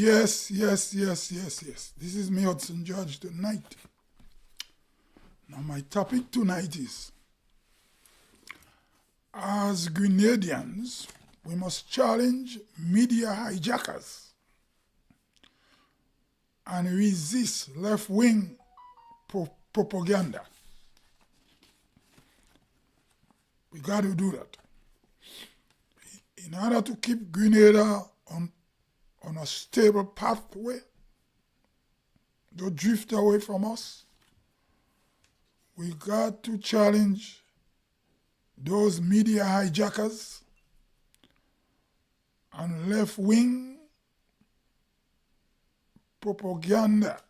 Yes. This is me, Hudson George, tonight. Now, my topic tonight is, as Grenadians, we must challenge media hijackers and resist left-wing propaganda. We got to do that. In order to keep Grenada on a stable pathway, don't drift away from us, we got to challenge those media hijackers and left-wing propaganda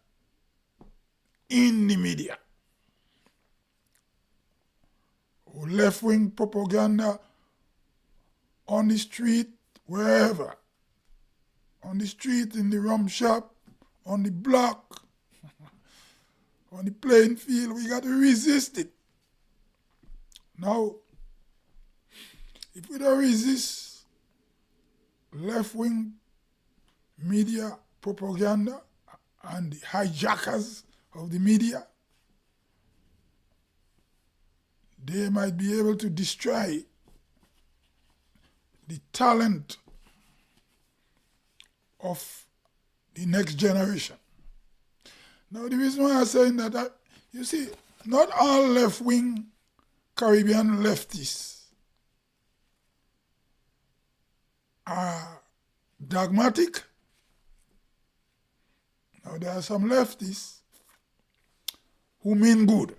in the media. Or left-wing propaganda on the street, wherever. On the street, in the rum shop, on the block, on the playing field, we got to resist it. Now, if we don't resist left-wing media propaganda and the hijackers of the media, they might be able to destroy the talent of the next generation. Now, the reason why I'm saying that, you see, not all left-wing Caribbean leftists are dogmatic. Now, there are some leftists who mean good,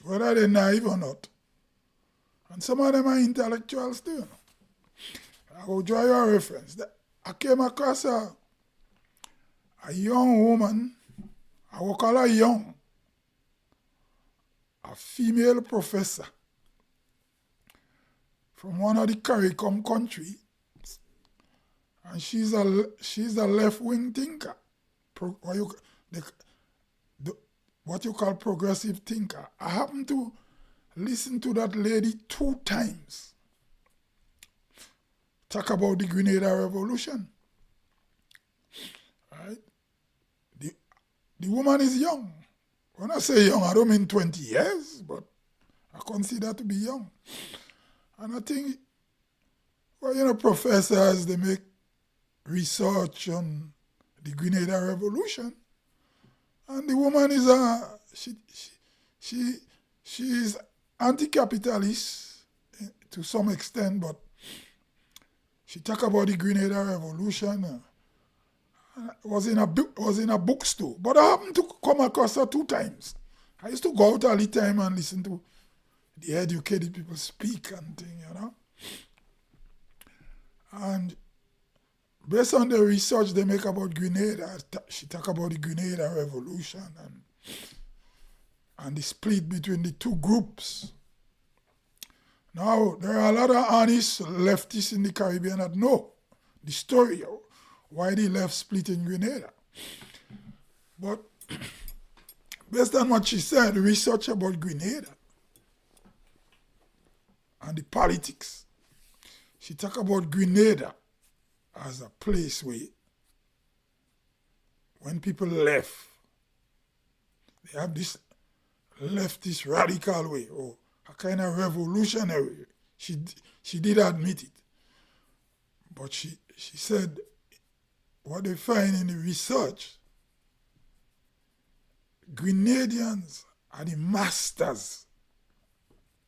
whether they're naive or not. And some of them are intellectuals too. You know. I will draw you a reference. I came across a young woman, I will call her young, a female professor from one of the CARICOM countries, and she's a left-wing thinker, what you call progressive thinker. I happen to listen to that lady 2 times talk about the Grenada Revolution. Right? The woman is young. When I say young, I don't mean 20 years, but I consider to be young. And I think, well, you know, professors, they make research on the Grenada Revolution. And the woman is she is anti-capitalist to some extent, but she talk about the Grenada Revolution. Was in a bookstore, but I happened to come across her 2 times. I used to go out all the time and listen to the educated people speak and things, you know. And based on the research they make about Grenada, she talk about the Grenada Revolution and the split between the 2 groups. Now, there are a lot of honest leftists in the Caribbean that know the story of why the left split in Grenada. But based on what she said, the research about Grenada and the politics, she talk about Grenada as a place where when people left, they have this leftist radical way, or a kind of revolutionary way. She did admit it. But she said, what they find in the research, Grenadians are the masters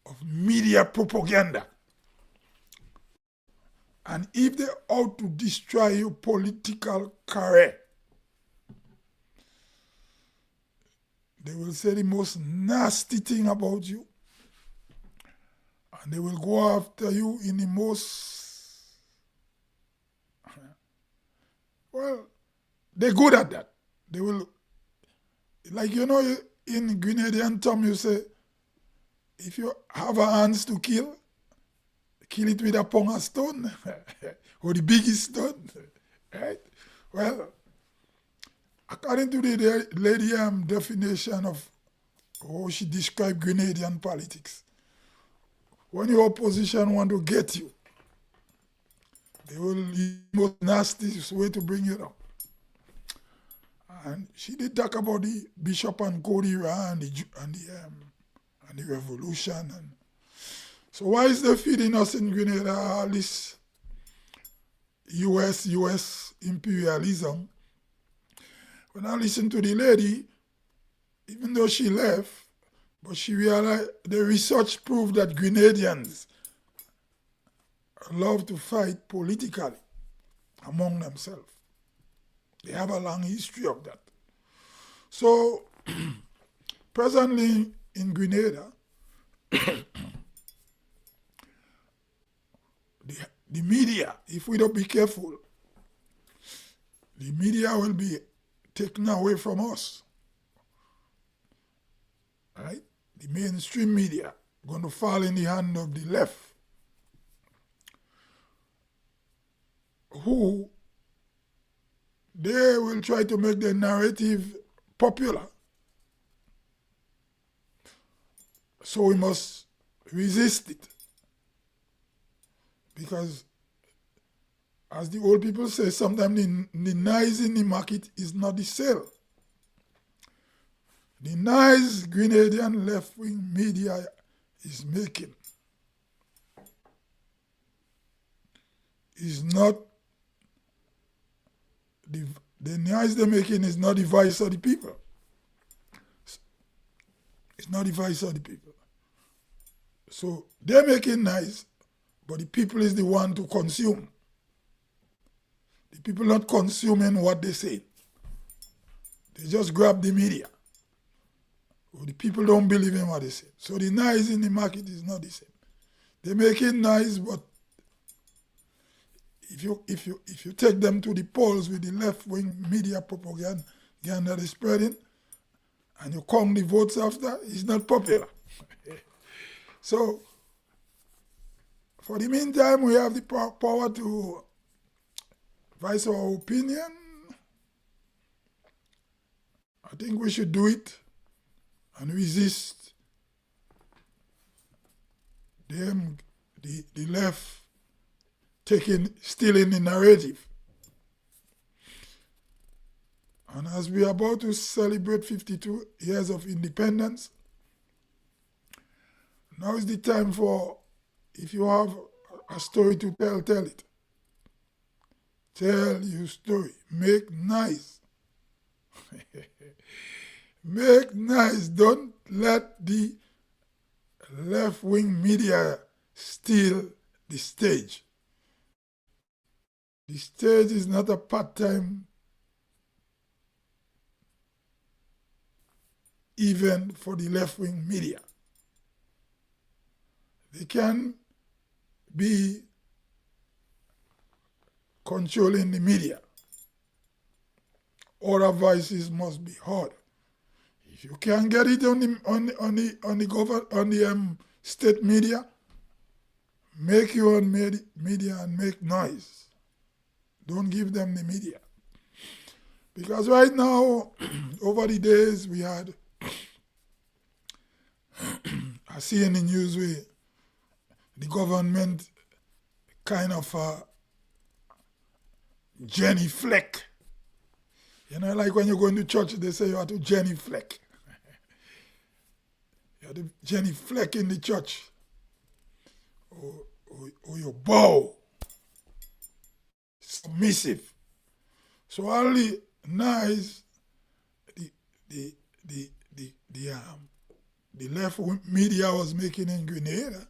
of media propaganda. And if they out to destroy your political career, they will say the most nasty thing about you, and they will go after you in the most, well, they're good at that. They will, like, you know, in Grenadian term, you say, if you have a hands to kill it with a pound of stone, or the biggest stone, right? Well, according to the lady definition of how she described Grenadian politics, when your opposition want to get you, They will use the most nastiest way to bring it up. And she did talk about the Bishop and Cody and the revolution. And so why is they feeding us in Grenada all this US imperialism? When I listened to the lady, even though she left, but she realized the research proved that Grenadians love to fight politically among themselves. They have a long history of that. So, presently in Grenada, the media, if we don't be careful, the media will be taken away from us. Right? The mainstream media going to fall in the hand of the left, who they will try to make their narrative popular. So we must resist it. Because, as the old people say, sometimes the noise in the market is not the sale. The noise Grenadian left-wing media is making is not the noise they're making is not the voice of the people. It's not the voice of the people. So they're making noise, but the people is the one to consume. The people not consuming what they say. They just grab the media. The people don't believe in what they say. So the noise in the market is not the same. They're making noise, but if you take them to the polls with the left-wing media propaganda they're spreading, and you count the votes after, it's not popular. So, for the meantime, we have the power to voice our opinion. I think we should do it and resist them, the left stealing the narrative. And as we are about to celebrate 52 years of independence, now is the time for, if you have a story to tell, tell it. Tell your story. Make nice. Make nice. Don't let the left-wing media steal the stage. The stage is not a part-time event for the left-wing media. They can be controlling the media. Other voices must be heard. If you can't get it on the state media, make your own media and make noise. Don't give them the media. Because right now, over the days we had, I see in the news where the government kind of genuflect. You know, like when you go into church, they say you have to genuflect. You have to genuflect in the church. Or you bow. Submissive. So all the nice, the left media was making in Grenada,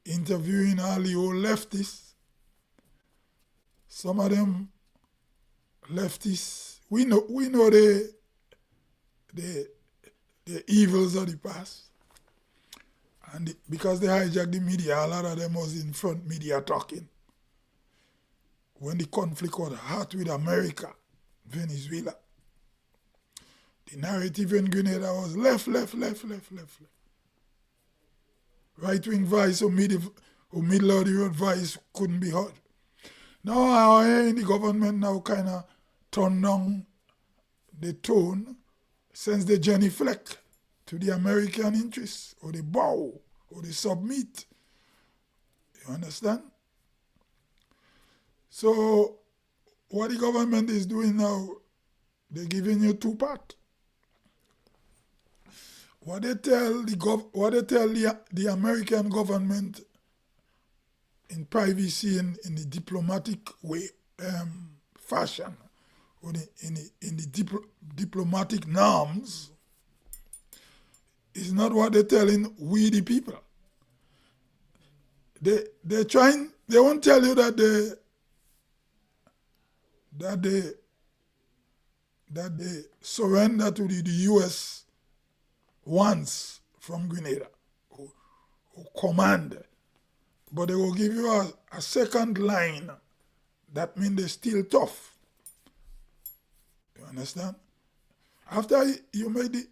interviewing all the old leftists. Some of them leftists, we know the evils of the past. And because they hijacked the media, a lot of them was in front media talking. When the conflict was hot with America, Venezuela, the narrative in Grenada was left. Right-wing voice or middle of the road voice couldn't be heard. Now I hear in the government now kind of turn down the tone, since they genuflect to the American interests, or they bow, or they submit. You understand? So what the government is doing now, they're giving you two parts. What they tell the American government in privacy in the diplomatic way, fashion, or in the diplomatic norms, is not what they're telling we the people. They won't tell you that they surrender to the US once from Grenada, or command, but they will give you a second line. That means they're still tough. You understand? After you made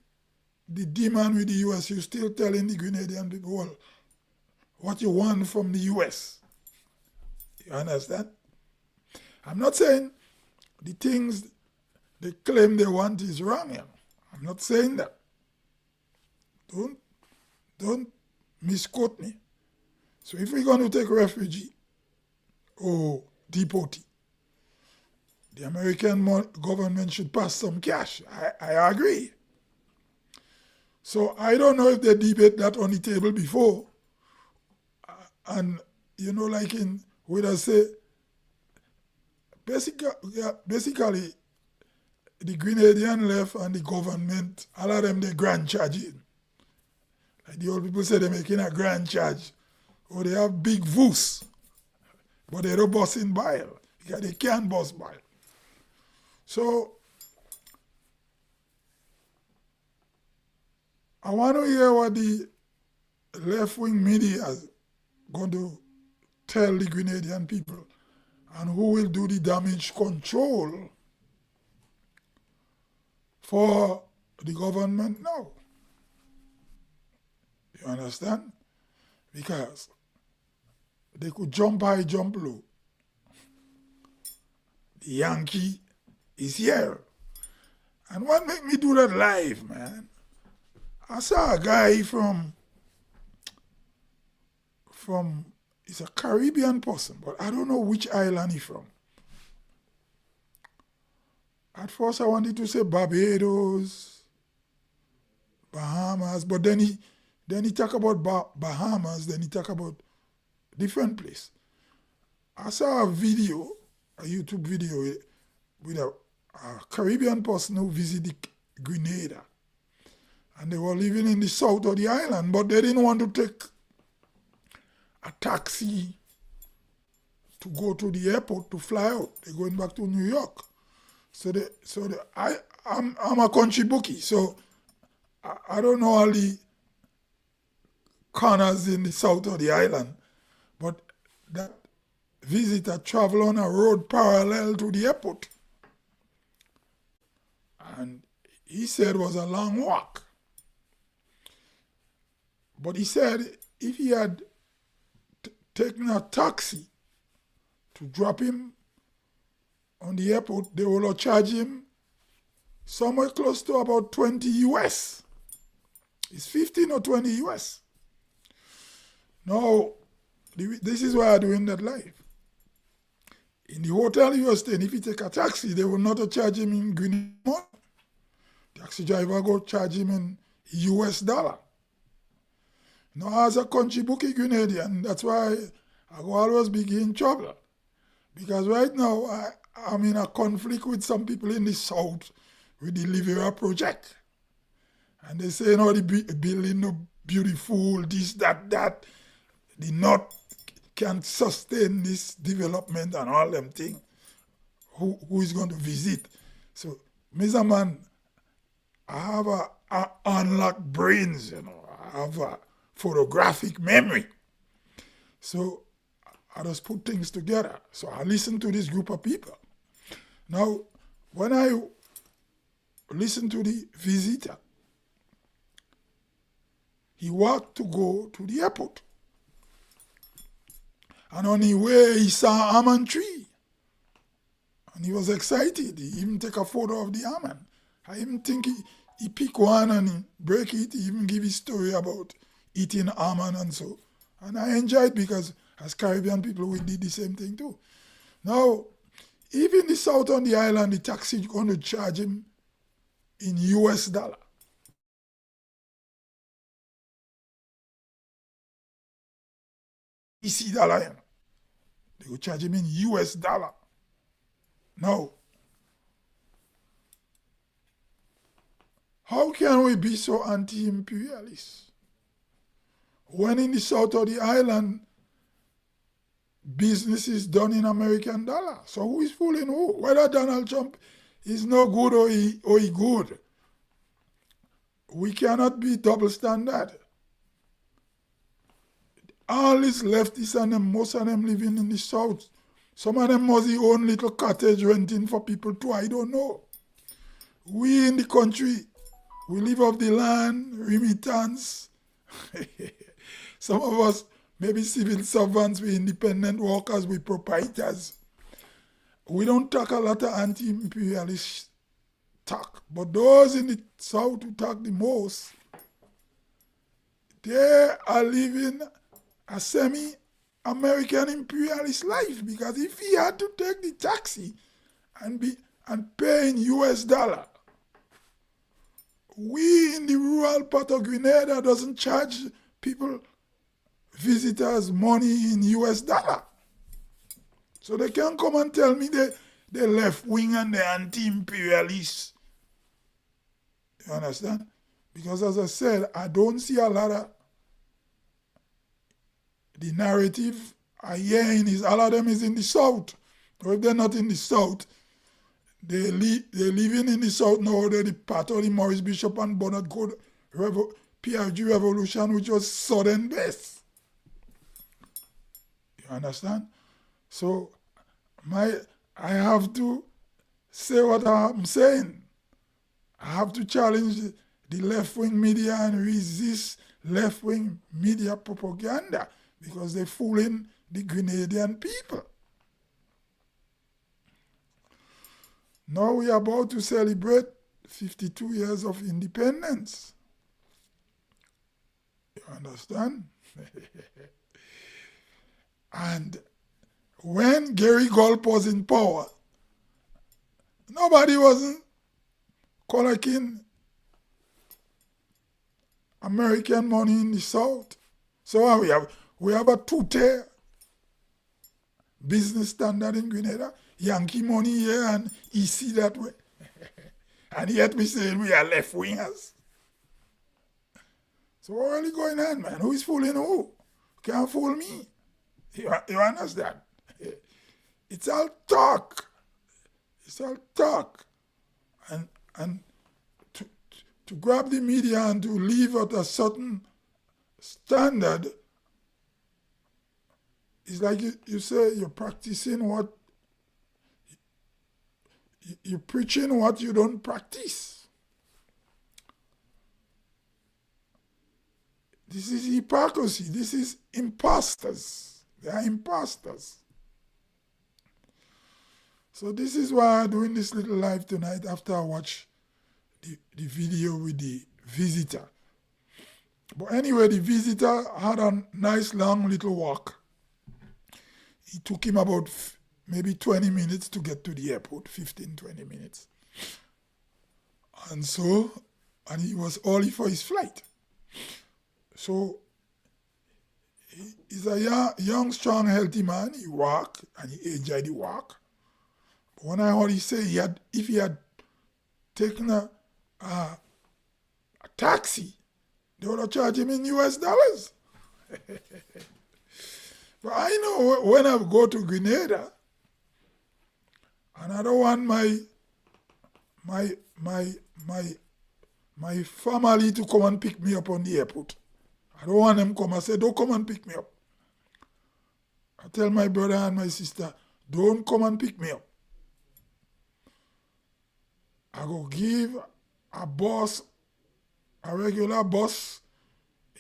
the demand with the US, you're still telling the Grenadian people, well, what you want from the US. You understand? I'm not saying the things they claim they want is wrong. You know? I'm not saying that. Don't misquote me. So if we're going to take refugee or deportee, the American government should pass some cash. I agree. So I don't know if they debate that on the table before. And, like with I say, basically, the Grenadian left and the government, all of them, they grand charging. Like the old people say they're making a grand charge. Or they have big voos, but they don't bust in bile. Yeah, they can't bust bile. So, I want to hear what the left-wing media is going to tell the Grenadian people and who will do the damage control for the government now. You understand? Because they could jump high, jump low. The Yankee is here. And what made me do that live, man? I saw a guy from he's a Caribbean person, but I don't know which island he's from. At first I wanted to say Barbados, Bahamas, but then he talk about Bahamas, then he talk about different place. I saw a YouTube video with a Caribbean person who visited Grenada. And they were living in the south of the island, but they didn't want to take a taxi to go to the airport to fly out. They're going back to New York. I'm a country bookie, so I don't know all the corners in the south of the island, but that visitor traveled on a road parallel to the airport. And he said it was a long walk. But he said if he had taken a taxi to drop him on the airport, they will charge him somewhere close to about 20 US. It's 15 or 20 US. Now, this is why I'm doing that live. In the hotel you are staying, if you take a taxi, they will not charge him in Guinea money. Taxi driver go charge him in US dollar. Now, as a country bookie Grenadian, that's why I go always be in trouble. Because right now, I'm in a conflict with some people in the south with the Livera project. And they say, the building no beautiful, this, that. The north can't sustain this development and all them things. Who is going to visit? So, Mr. Man, I have a unlocked brains, I have a photographic memory. So I just put things together. So I listen to this group of people. Now, when I listen to the visitor, he walked to go to the airport. And on the way, he saw an almond tree. And he was excited. He even took a photo of the almond. I even think he picked one and he break it. He even give his story about eating almond and so. And I enjoyed because as Caribbean people, we did the same thing too. Now, even the south on the island, the taxi is going to charge him in US dollar. EC dollar, you know. They will charge him in US dollar. Now, how can we be so anti-imperialist when in the south of the island, business is done in American dollar? So who is fooling who? Whether Donald Trump is no good or he good, we cannot be double standard. All these leftists and them, most of them living in the south. Some of them must own little cottage renting for people too. I don't know. We in the country, we live off the land, remittance. Some of us, maybe civil servants, we independent workers, we proprietors. We don't talk a lot of anti-imperialist talk. But those in the south who talk the most, they are living a semi-American imperialist life, because if he had to take the taxi and pay in US dollar, we in the rural part of Grenada doesn't charge people, visitors, money in US dollar. So they can't come and tell me they left wing and they're anti-imperialist. You understand? Because as I said, I don't see a lot of the narrative I hearing is all of them is in the south. Or if they're not in the south, they're living in the south now. They're the part of the Maurice Bishop and Bernard Code PRG revolution, which was southern based. You understand? So I have to say what I'm saying. I have to challenge the left-wing media and resist left-wing media propaganda, because they're fooling the Grenadian people. Now we are about to celebrate 52 years of independence. You understand? And when Gary Gulp was in power, nobody wasn't collecting American money in the South. So we have a two-tier business standard in Grenada. Yankee money here and EC that way. And yet we say we are left-wingers. So what's really going on, man? Who is fooling who? Can't fool me. You understand? It's all talk. It's all talk. And to grab the media and to live at a certain standard is like you say you're practicing what you're preaching what you don't practice. This is hypocrisy. This is imposters. They are imposters. So this is why I'm doing this little live tonight after I watch the video with the visitor. But anyway, the visitor had a nice long little walk. It took him about maybe 20 minutes to get to the airport, 15, 20 minutes. And he was early for his flight. So he's a young, strong, healthy man. He walked and he enjoyed the walk. But when I heard he say if he had taken a taxi, they would have charged him in US dollars. But I know when I go to Grenada, and I don't want my family to come and pick me up on the airport. I don't want them come and say, don't come and pick me up. I tell my brother and my sister, don't come and pick me up. I go give a regular bus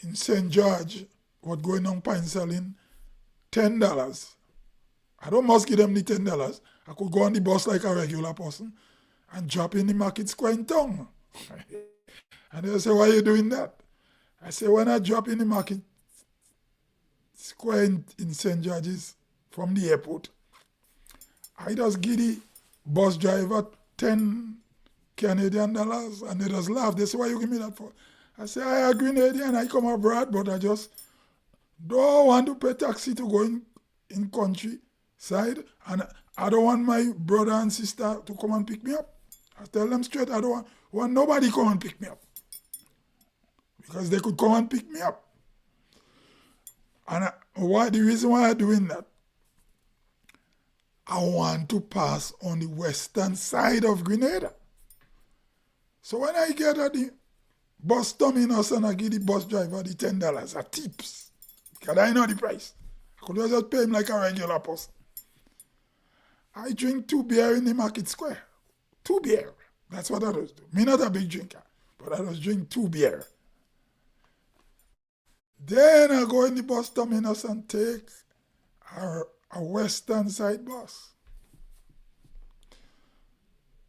in St. George, what going on Pine Selling, $10. I don't must give them the $10. I could go on the bus like a regular person and drop in the Market Square in town. And they say, why are you doing that? I say, when I drop in the Market Square in St. George's from the airport, I just give the bus driver 10 Canadian dollars and they just laugh. They say, why you give me that for? I say, I a Grenadian, I come abroad, but I just don't want to pay taxi to go in countryside, and I don't want my brother and sister to come and pick me up. I tell them straight, I don't want nobody come and pick me up. Because they could come and pick me up. And the reason why I'm doing that, I want to pass on the western side of Grenada. So when I get at the bus terminus and I give the bus driver the $10 at tips, because I know the price. I could just pay him like a regular person. I drink 2 beer in the market square. 2 beer. That's what I just do. Me not a big drinker, but I just drink 2 beer. Then I go in the bus terminus and take a western side bus.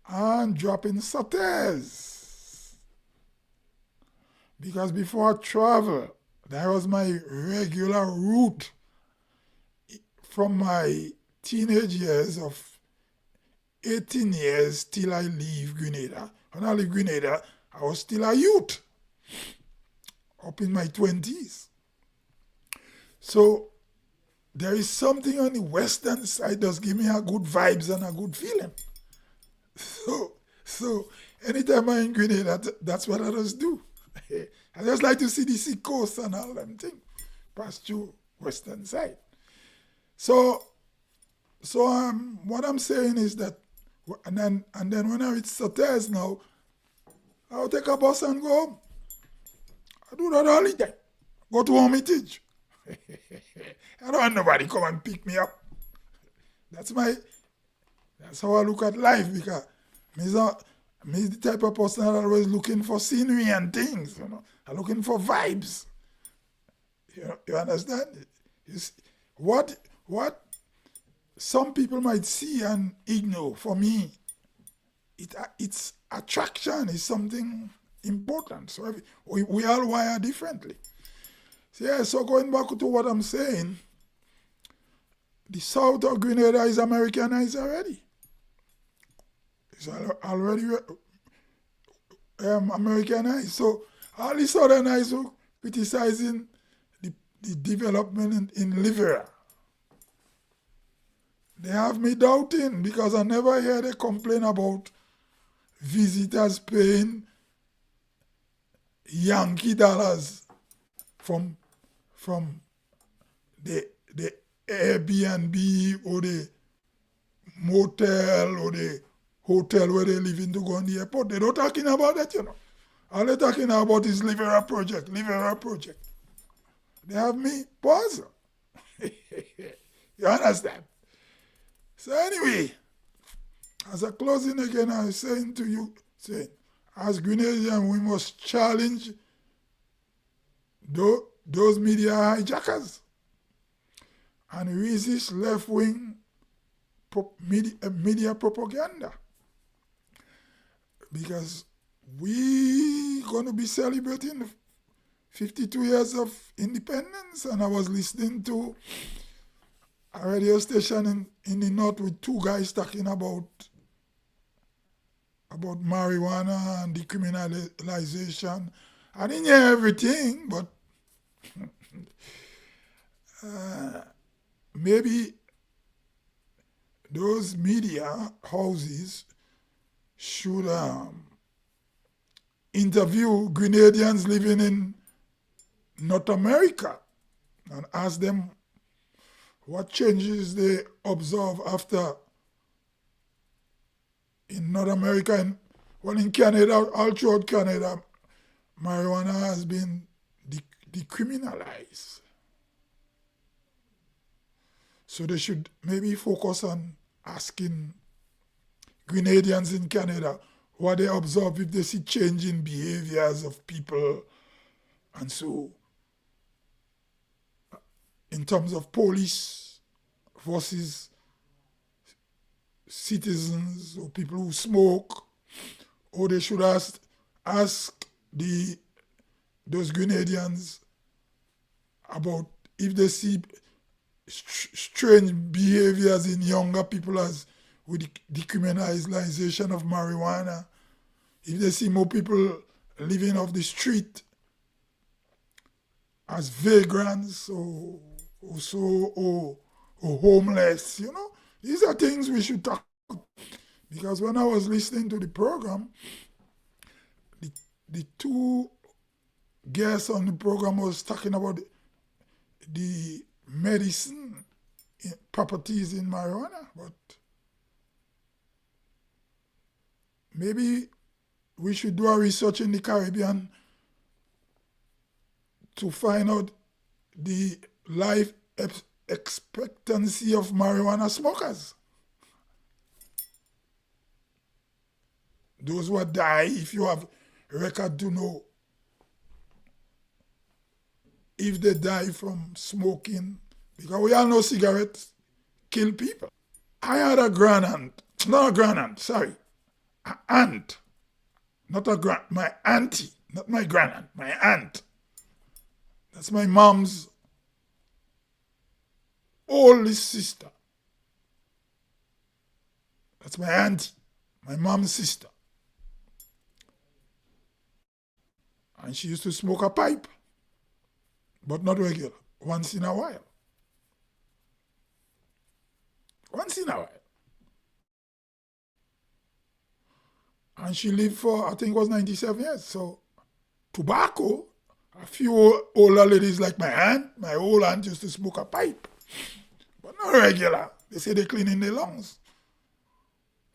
And drop in Sautez. Because before I travel, that was my regular route from my teenage years of 18 years till I leave Grenada. When I leave Grenada, I was still a youth, up in my 20s. So there is something on the western side that give me a good vibes and a good feeling. So anytime I'm in Grenada, that's what I just do. I just like to see the sea coast and all them things pass through western side. So what I'm saying is that, and then when I reach Sautez now, I'll take a bus and go home. I do that all the time. Go to Hermitage. I don't want nobody come and pick me up. That's how I look at life, because me the type of person that always looking for scenery and things, I'm looking for vibes. You understand? What some people might see and ignore, for me, its attraction is something important. So we all wire differently. So going back to what I'm saying, the south of Grenada is Americanized already. It's already Americanized. So all the Southerners who criticizing the development in Livera, they have me doubting, because I never hear they complain about visitors paying Yankee dollars from the Airbnb or the motel or the hotel where they live in to go on the airport. They're not talking about that, All they're talking about is Livera project. They have me pause. You understand? So anyway, as a closing again, I'm saying to you, as Grenadians, we must challenge those media hijackers and resist left-wing media propaganda. Because we're going to be celebrating 52 years of independence, and I was listening to a radio station in the north with 2 guys talking about marijuana and decriminalization. I didn't hear everything, but maybe those media houses should interview Grenadians living in North America and ask them what changes they observe after in North America and in Canada, all throughout Canada, marijuana has been decriminalized. So they should maybe focus on asking Grenadians in Canada what they observe, if they see change in behaviors of people, and so in terms of police versus citizens or people who smoke, or they should ask those Grenadians about if they see strange behaviors in younger people as with the decriminalization of marijuana, if they see more people living off the street as vagrants or homeless, these are things we should talk about. Because when I was listening to the program, the two guests on the program was talking about the medicine properties in marijuana, but maybe we should do our research in the Caribbean to find out the life expectancy of marijuana smokers. Those who die, if you have record to know if they die from smoking, because we all know cigarettes kill people. I had a grandaunt, not a grandaunt, sorry, an aunt, not a my auntie, not my grandaunt, my aunt. That's my mom's oldest sister. That's my auntie, my mom's sister. And she used to smoke a pipe, but not regular, once in a while. Once in a while. And she lived for, I think it was 97 years. So tobacco, a few older ladies like my aunt, my old aunt used to smoke a pipe, but not regular. They say they clean in their lungs.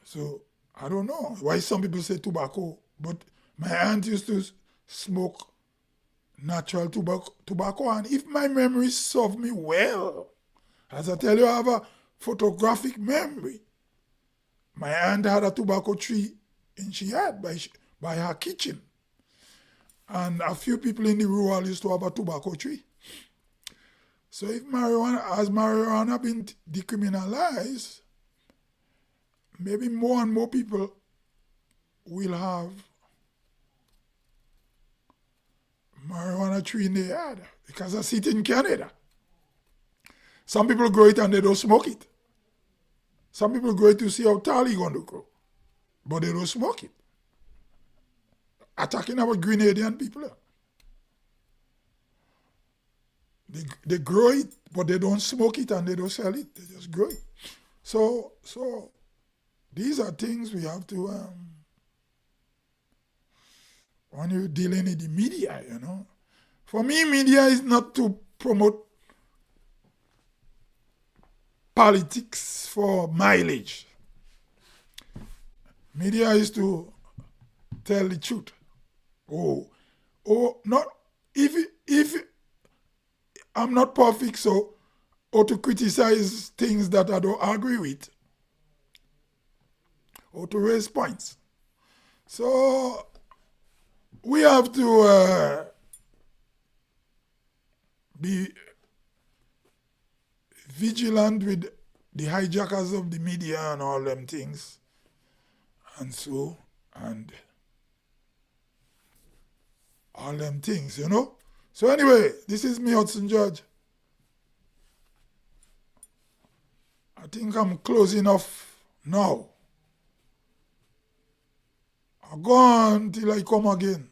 So I don't know why some people say tobacco, but my aunt used to smoke natural tobacco, and if my memory serves me well, as I tell you, I have a photographic memory. My aunt had a tobacco tree in she had by her kitchen, and a few people in the rural used to have a tobacco tree. So if marijuana been decriminalized, maybe more and more people will have marijuana tree in their yard, because I see it in Canada. Some people grow it and they don't smoke it. Some people grow it to see how tall it's going to grow, but they don't smoke it. I'm talking about Grenadian people. They grow it, but they don't smoke it and they don't sell it. They just grow it. So these are things we have to, when you're dealing in the media, For me, media is not to promote politics for mileage. Media is to tell the truth. Not if I'm not perfect, or to criticize things that I don't agree with, or to raise points. So we have to be vigilant with the hijackers of the media and all them things, and all them things, So anyway, this is me, Hudson George. I think I'm closing off now. I'll go on till I come again.